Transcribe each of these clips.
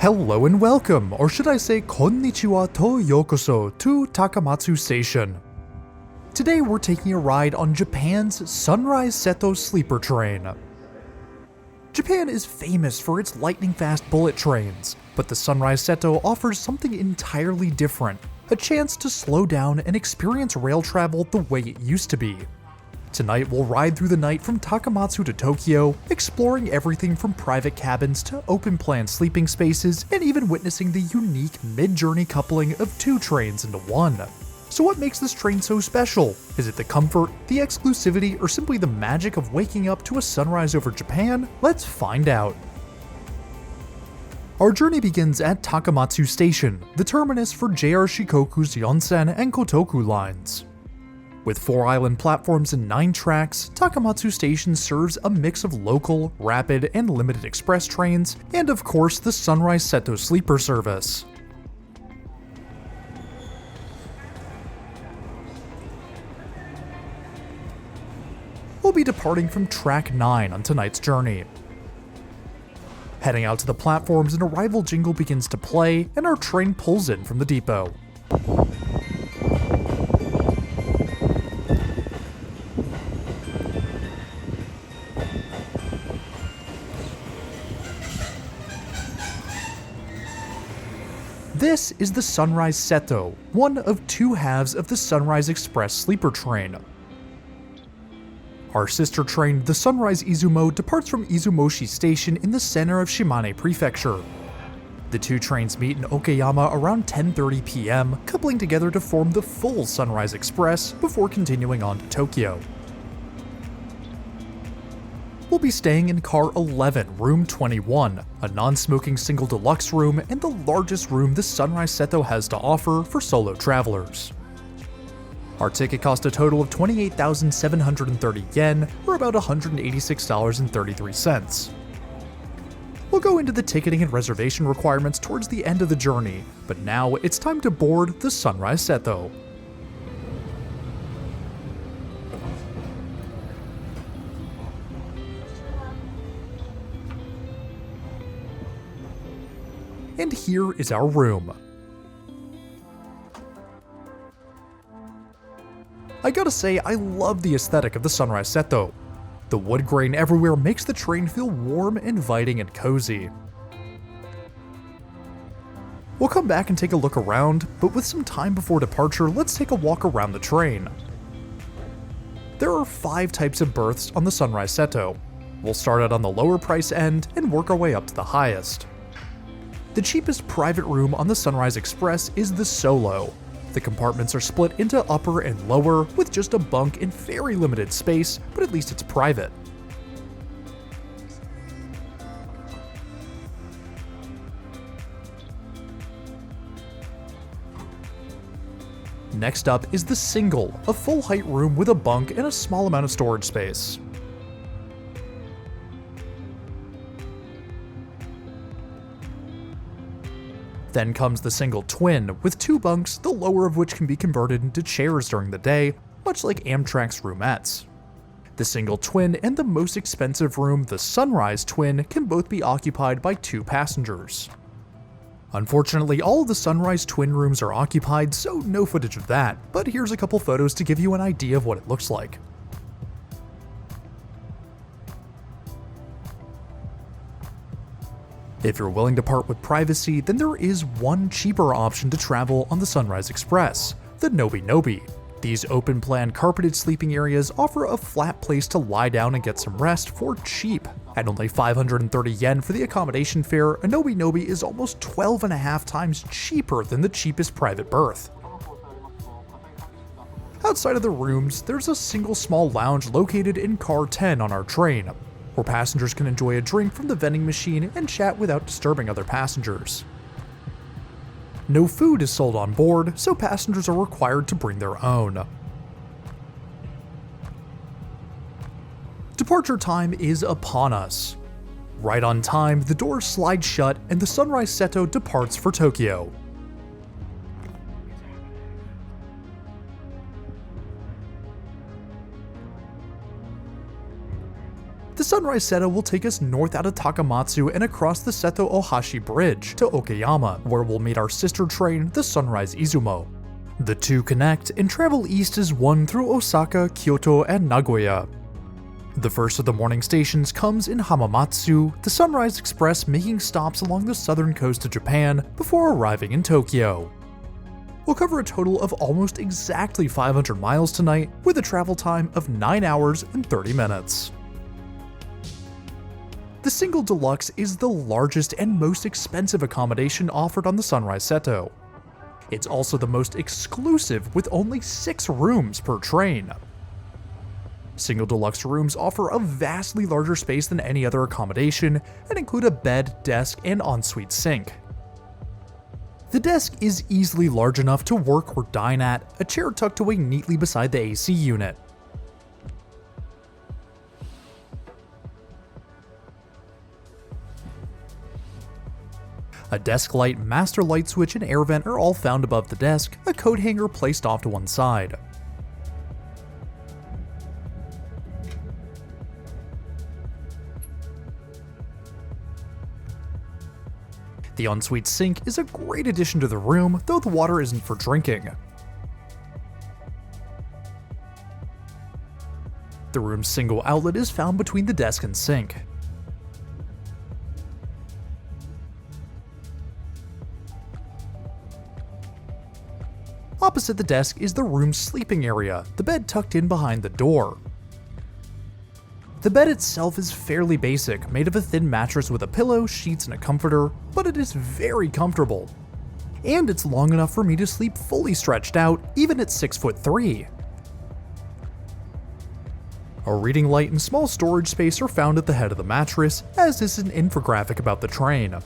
Hello and welcome, or should I say こんにちわ to yokoso to Takamatsu Station. Today we're taking a ride on Japan's Sunrise Seto sleeper train. Japan is famous for its lightning-fast bullet trains, but the Sunrise Seto offers something entirely different, a chance to slow down and experience rail travel the way it used to be. Tonight we'll ride through the night from Takamatsu to Tokyo, exploring everything from private cabins to open-plan sleeping spaces, and even witnessing the unique mid-journey coupling of two trains into one. So what makes this train so special? Is it the comfort, the exclusivity, or simply the magic of waking up to a sunrise over Japan? Let's find out. Our journey begins at Takamatsu Station, the terminus for JR Shikoku's Yonsen and Kotoku lines. With 4 island platforms and 9 tracks, Takamatsu Station serves a mix of local, rapid, and limited express trains, and of course the Sunrise Seto sleeper service. We'll be departing from track 9 on tonight's journey. Heading out to the platforms, an arrival jingle begins to play, and our train pulls in from the depot. This is the Sunrise Seto, one of 2 halves of the Sunrise Express sleeper train. Our sister train, the Sunrise Izumo, departs from Izumoshi Station in the center of Shimane Prefecture. The 2 trains meet in Okayama around 10:30 p.m., coupling together to form the full Sunrise Express before continuing on to Tokyo. We'll be staying in car 11, room 21, a non-smoking single deluxe room and the largest room the Sunrise Seto has to offer for solo travelers. Our ticket cost a total of 28,730 yen, or about $186.33. We'll go into the ticketing and reservation requirements towards the end of the journey, but now it's time to board the Sunrise Seto. And here is our room. I gotta say, I love the aesthetic of the Sunrise Seto. The wood grain everywhere makes the train feel warm, inviting, and cozy. We'll come back and take a look around, but with some time before departure, let's take a walk around the train. There are 5 types of berths on the Sunrise Seto. We'll start out on the lower price end and work our way up to the highest. The cheapest private room on the Sunrise Express is the Solo. The compartments are split into upper and lower, with just a bunk and very limited space, but at least it's private. Next up is the Single, a full-height room with a bunk and a small amount of storage space. Then comes the Single Twin, with 2 bunks, the lower of which can be converted into chairs during the day, much like Amtrak's roomettes. The Single Twin and the most expensive room, the Sunrise Twin, can both be occupied by 2 passengers. Unfortunately, all of the Sunrise Twin rooms are occupied, so no footage of that, but here's a couple photos to give you an idea of what it looks like. If you're willing to part with privacy, then there is one cheaper option to travel on the Sunrise Express, the Nobi Nobi. These open-plan carpeted sleeping areas offer a flat place to lie down and get some rest for cheap. At only 530 yen for the accommodation fare, a Nobi Nobi is almost 12.5 times cheaper than the cheapest private berth. Outside of the rooms, there's a single small lounge located in car 10 on our train, where passengers can enjoy a drink from the vending machine and chat without disturbing other passengers. No food is sold on board, so passengers are required to bring their own. Departure time is upon us. Right on time, the doors slide shut and the Sunrise Seto departs for Tokyo. The Sunrise Seto will take us north out of Takamatsu and across the Seto Ohashi Bridge to Okayama, where we'll meet our sister train, the Sunrise Izumo. The two connect and travel east as one through Osaka, Kyoto, and Nagoya. The first of the morning stations comes in Hamamatsu, the Sunrise Express making stops along the southern coast of Japan before arriving in Tokyo. We'll cover a total of almost exactly 500 miles tonight with a travel time of 9 hours and 30 minutes. The single deluxe is the largest and most expensive accommodation offered on the Sunrise Seto. It's also the most exclusive with only 6 rooms per train. Single deluxe rooms offer a vastly larger space than any other accommodation and include a bed, desk, and ensuite sink. The desk is easily large enough to work or dine at, a chair tucked away neatly beside the AC unit. A desk light, master light switch, and air vent are all found above the desk, a coat hanger placed off to one side. The ensuite sink is a great addition to the room, though the water isn't for drinking. The room's single outlet is found between the desk and sink. Opposite the desk is the room's sleeping area, the bed tucked in behind the door. The bed itself is fairly basic, made of a thin mattress with a pillow, sheets, and a comforter, but it is very comfortable. And it's long enough for me to sleep fully stretched out, even at 6'3". A reading light and small storage space are found at the head of the mattress, as is an infographic about the train.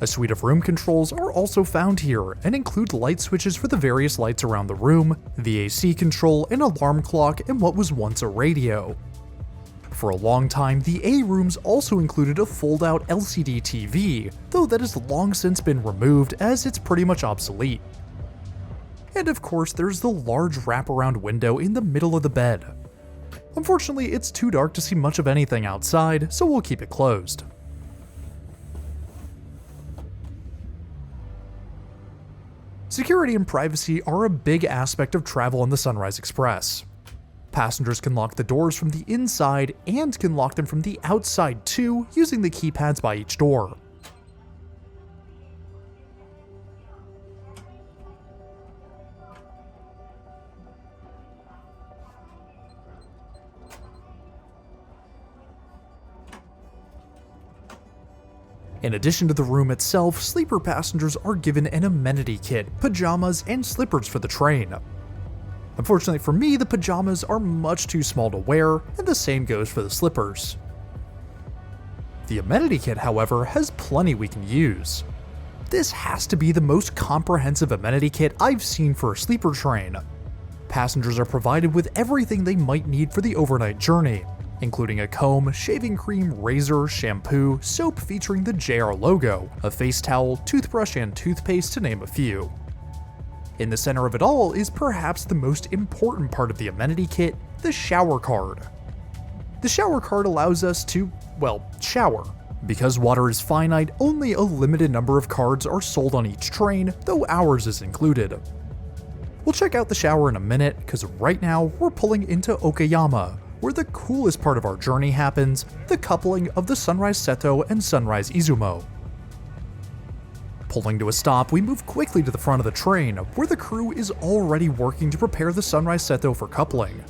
A suite of room controls are also found here and include light switches for the various lights around the room, the AC control, an alarm clock, and what was once a radio. For a long time, the A rooms also included a fold-out LCD TV, though that has long since been removed as it's pretty much obsolete. And of course, there's the large wraparound window in the middle of the bed. Unfortunately, it's too dark to see much of anything outside, so we'll keep it closed. Security and privacy are a big aspect of travel on the Sunrise Express. Passengers can lock the doors from the inside and can lock them from the outside too, using the keypads by each door. In addition to the room itself, sleeper passengers are given an amenity kit, pajamas, and slippers for the train. Unfortunately for me, the pajamas are much too small to wear, and the same goes for the slippers. The amenity kit, however, has plenty we can use. This has to be the most comprehensive amenity kit I've seen for a sleeper train. Passengers are provided with everything they might need for the overnight journey, including a comb, shaving cream, razor, shampoo, soap featuring the JR logo, a face towel, toothbrush, and toothpaste to name a few. In the center of it all is perhaps the most important part of the amenity kit, the shower card. The shower card allows us to, well, shower. Because water is finite, only a limited number of cards are sold on each train, though ours is included. We'll check out the shower in a minute, because right now we're pulling into Okayama, where the coolest part of our journey happens, the coupling of the Sunrise Seto and Sunrise Izumo. Pulling to a stop, we move quickly to the front of the train, where the crew is already working to prepare the Sunrise Seto for coupling.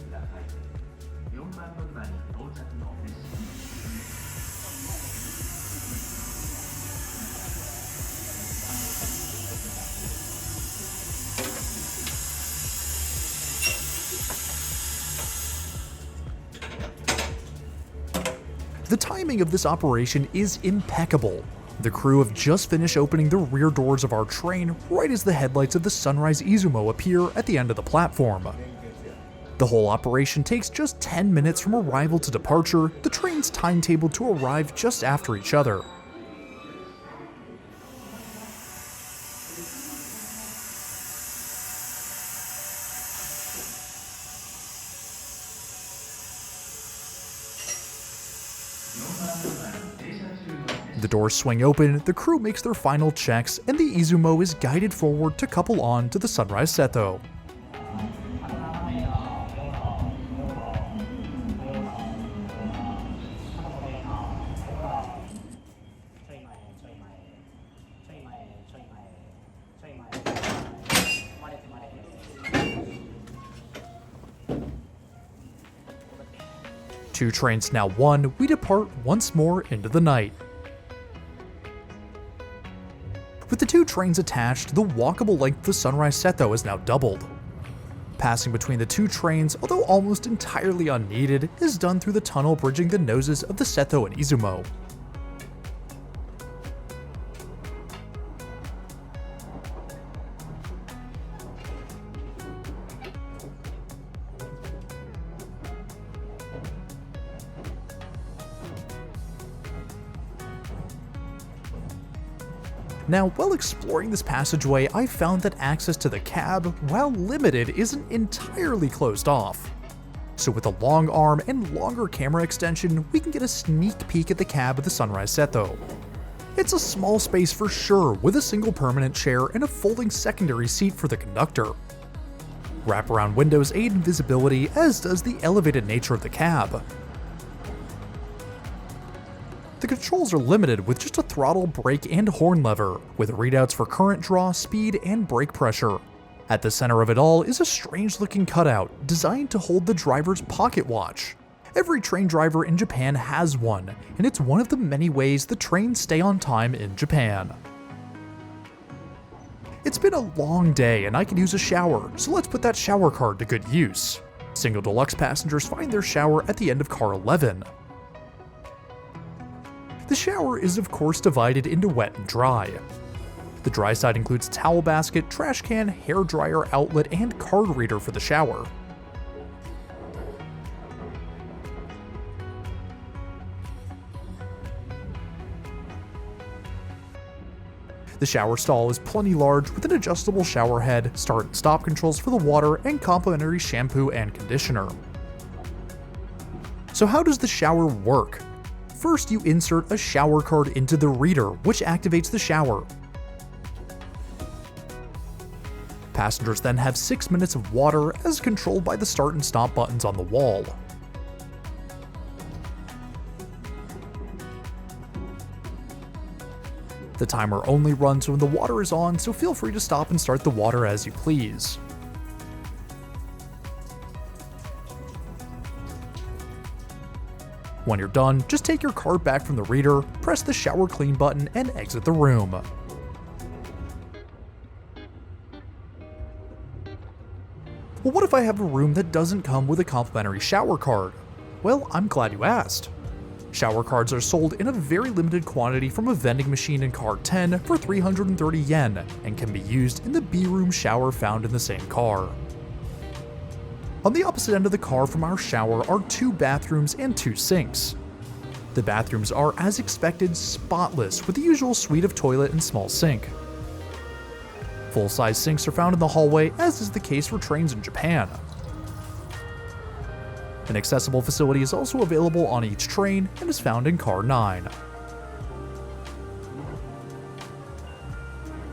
The timing of this operation is impeccable. The crew have just finished opening the rear doors of our train right as the headlights of the Sunrise Izumo appear at the end of the platform. The whole operation takes just 10 minutes from arrival to departure, the train's timetable to arrive just after each other. The doors swing open, the crew makes their final checks, and the Izumo is guided forward to couple on to the Sunrise Seto. Two trains now one, we depart once more into the night. With the two trains attached, the walkable length of the Sunrise Seto is now doubled. Passing between the two trains, although almost entirely unneeded, is done through the tunnel bridging the noses of the Seto and Izumo. Now, while exploring this passageway, I found that access to the cab, while limited, isn't entirely closed off. So with a long arm and longer camera extension, we can get a sneak peek at the cab of the Sunrise Seto. It's a small space for sure, with a single permanent chair and a folding secondary seat for the conductor. Wraparound windows aid in visibility, as does the elevated nature of the cab. The controls are limited with just a throttle, brake, and horn lever, with readouts for current draw, speed, and brake pressure. At the center of it all is a strange-looking cutout, designed to hold the driver's pocket watch. Every train driver in Japan has one, and it's one of the many ways the trains stay on time in Japan. It's been a long day and I could use a shower, so let's put that shower card to good use. Single deluxe passengers find their shower at the end of car 11. The shower is of course divided into wet and dry. The dry side includes towel basket, trash can, hair dryer outlet, and card reader for the shower. The shower stall is plenty large with an adjustable shower head, start and stop controls for the water, and complimentary shampoo and conditioner. So how does the shower work? First, you insert a shower card into the reader, which activates the shower. Passengers then have 6 minutes of water, as controlled by the start and stop buttons on the wall. The timer only runs when the water is on, so feel free to stop and start the water as you please. When you're done, just take your card back from the reader, press the shower clean button, and exit the room. Well, what if I have a room that doesn't come with a complimentary shower card? Well, I'm glad you asked. Shower cards are sold in a very limited quantity from a vending machine in car 10 for 330 yen, and can be used in the B-room shower found in the same car. On the opposite end of the car from our shower are 2 bathrooms and 2 sinks. The bathrooms are, as expected, spotless, with the usual suite of toilet and small sink. Full-size sinks are found in the hallway, as is the case for trains in Japan. An accessible facility is also available on each train and is found in car 9.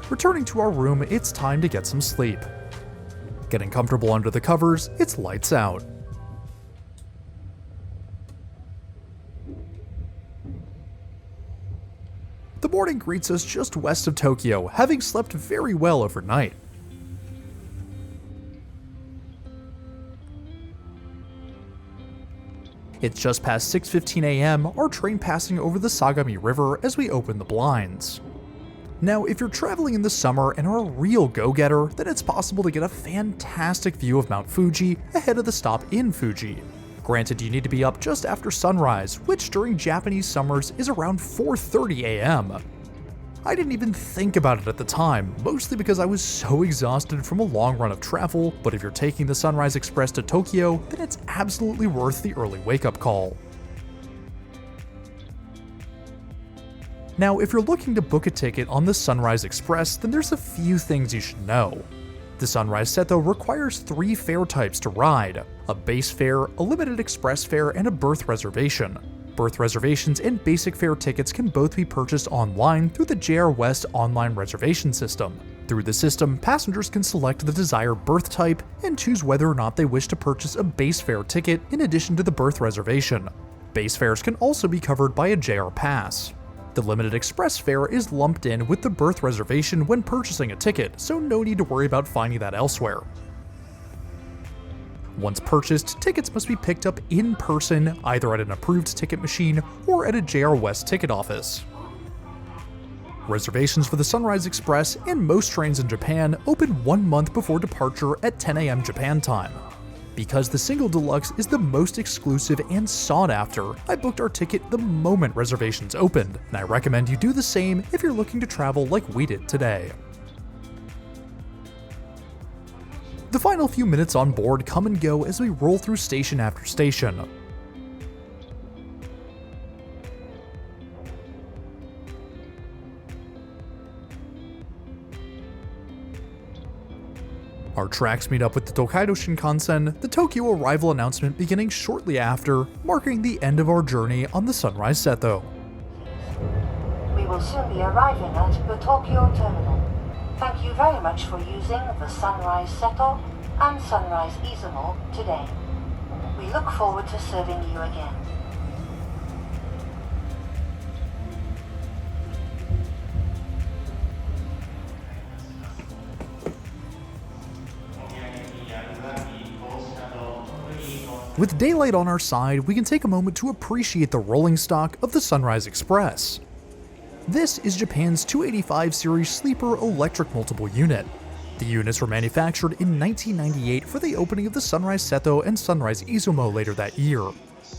Returning to our room, it's time to get some sleep. Getting comfortable under the covers, it's lights out. The morning greets us just west of Tokyo, having slept very well overnight. It's just past 6:15 AM, our train passing over the Sagami River as we open the blinds. Now, if you're traveling in the summer and are a real go-getter, then it's possible to get a fantastic view of Mount Fuji ahead of the stop in Fuji. Granted, you need to be up just after sunrise, which during Japanese summers is around 4:30 AM. I didn't even think about it at the time, mostly because I was so exhausted from a long run of travel, but if you're taking the Sunrise Express to Tokyo, then it's absolutely worth the early wake-up call. Now, if you're looking to book a ticket on the Sunrise Express, then there's a few things you should know. The Sunrise Seto requires 3 fare types to ride: a base fare, a limited express fare, and a berth reservation. Berth reservations and basic fare tickets can both be purchased online through the JR West online reservation system. Through the system, passengers can select the desired berth type and choose whether or not they wish to purchase a base fare ticket in addition to the berth reservation. Base fares can also be covered by a JR Pass. The limited express fare is lumped in with the berth reservation when purchasing a ticket, so no need to worry about finding that elsewhere. Once purchased, tickets must be picked up in person, either at an approved ticket machine or at a JR West ticket office. Reservations for the Sunrise Express and most trains in Japan open 1 month before departure at 10 a.m. Japan time. Because the single deluxe is the most exclusive and sought after, I booked our ticket the moment reservations opened, and I recommend you do the same if you're looking to travel like we did today. The final few minutes on board come and go as we roll through station after station. Our tracks meet up with the Tokaido Shinkansen, the Tokyo arrival announcement beginning shortly after, marking the end of our journey on the Sunrise Seto. We will soon be arriving at the Tokyo terminal. Thank you very much for using the Sunrise Seto and Sunrise Izumo today. We look forward to serving you again. With daylight on our side, we can take a moment to appreciate the rolling stock of the Sunrise Express. This is Japan's 285 series sleeper electric multiple unit. The units were manufactured in 1998 for the opening of the Sunrise Seto and Sunrise Izumo later that year.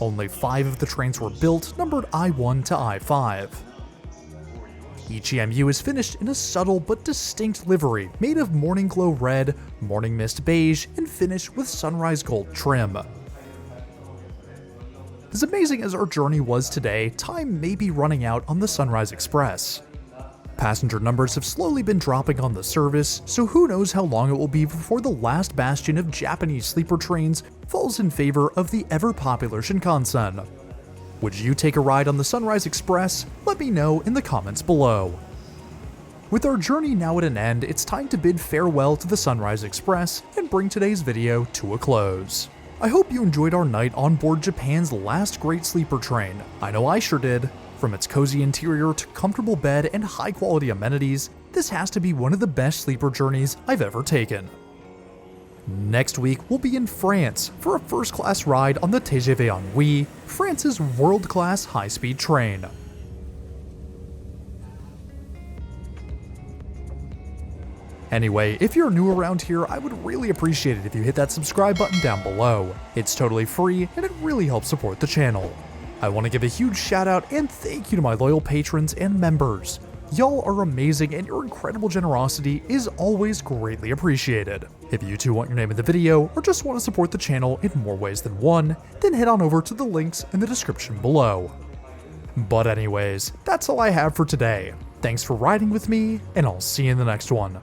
Only 5 of the trains were built, numbered I-1 to I-5. Each EMU is finished in a subtle but distinct livery made of morning glow red, morning mist beige, and finished with sunrise gold trim. As amazing as our journey was today, time may be running out on the Sunrise Express. Passenger numbers have slowly been dropping on the service, so who knows how long it will be before the last bastion of Japanese sleeper trains falls in favor of the ever-popular Shinkansen. Would you take a ride on the Sunrise Express? Let me know in the comments below. With our journey now at an end, it's time to bid farewell to the Sunrise Express and bring today's video to a close. I hope you enjoyed our night on board Japan's last great sleeper train. I know I sure did. From its cozy interior to comfortable bed and high quality amenities, this has to be one of the best sleeper journeys I've ever taken. Next week, we'll be in France for a first-class ride on the TGV Ennui, France's world-class high-speed train. Anyway, if you're new around here, I would really appreciate it if you hit that subscribe button down below. It's totally free, and it really helps support the channel. I want to give a huge shout out and thank you to my loyal patrons and members. Y'all are amazing, and your incredible generosity is always greatly appreciated. If you too want your name in the video, or just want to support the channel in more ways than one, then head on over to the links in the description below. But anyways, that's all I have for today. Thanks for riding with me, and I'll see you in the next one.